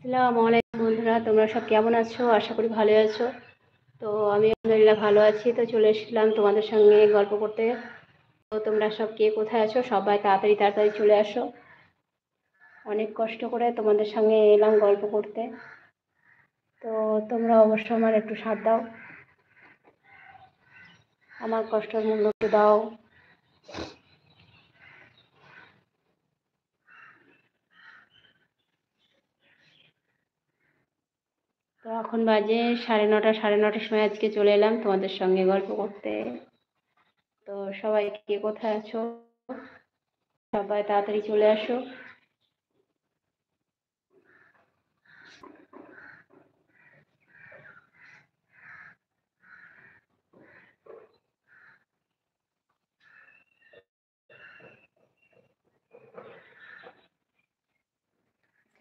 আসসালামু আলাইকুম বন্ধুরা, তোমরা সব কেমন আছো? আশা করি ভালো আছো। তো আমি আলহামদুলিল্লাহ ভালো আছি। তো চলে এসেছিলাম তোমাদের সঙ্গে গল্প করতে। তো তোমরা সব কে কোথায় আছো? সবাই তাড়াতাড়ি তাড়াতাড়ি চলে আসো। অনেক কষ্ট করে তোমাদের সঙ্গে এলাম গল্প করতে। তো তোমরা অবশ্য আমার একটু সাথ দাও, আমার কষ্টের মূল্য একটু দাও। তো এখন বাজে 9:30, 9:30 সময় আজকে চলে এলাম তোমাদের সঙ্গে গল্প করতে। তো সবাই কে কোথায় আছো? সবাই তাড়াতাড়ি চলে আসো।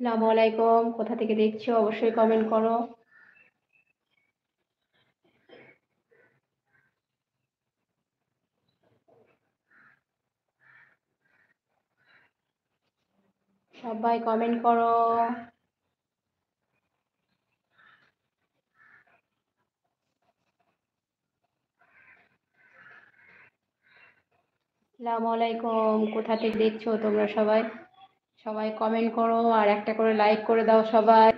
আসসালামু আলাইকুম, কোথা থেকে দেখছো অবশ্যই কমেন্ট করো। সবাই কমেন্ট করো। আসসালামু আলাইকুম, কোথা থেকে দেখছো তোমরা সবাই? সবাই কমেন্ট করো আর একটা করে লাইক করে দাও সবাই।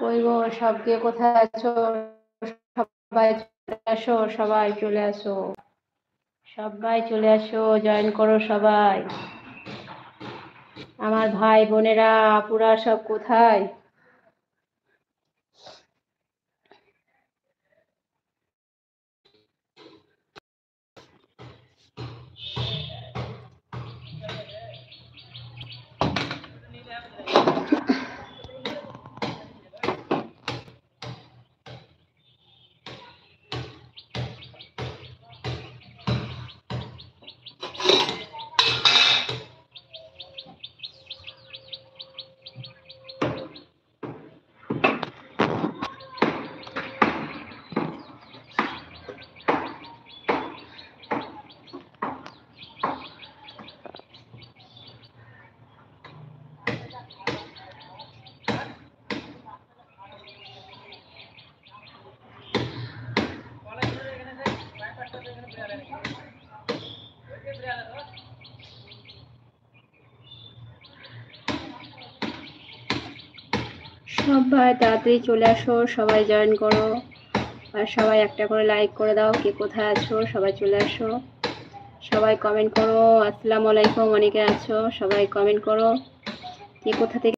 কই গো, সব কে কোথায় আছো? সবাই চলে আসো, সবাই চলে আসো, সবাই চলে আসো, জয়েন করো সবাই। আমার ভাই বোনেরা আপুরা সব কোথায়? সবাই তাড়াতাড়ি চলে আসো, সবাই জয়েন করো আর সবাই একটা করে লাইক করে দাও। কে কোথায় আছো সবাই চলে আসো, সবাই কমেন্ট করো। আসসালামু আলাইকুম, অনেকে আছো, সবাই কমেন্ট করো কে কোথা থেকে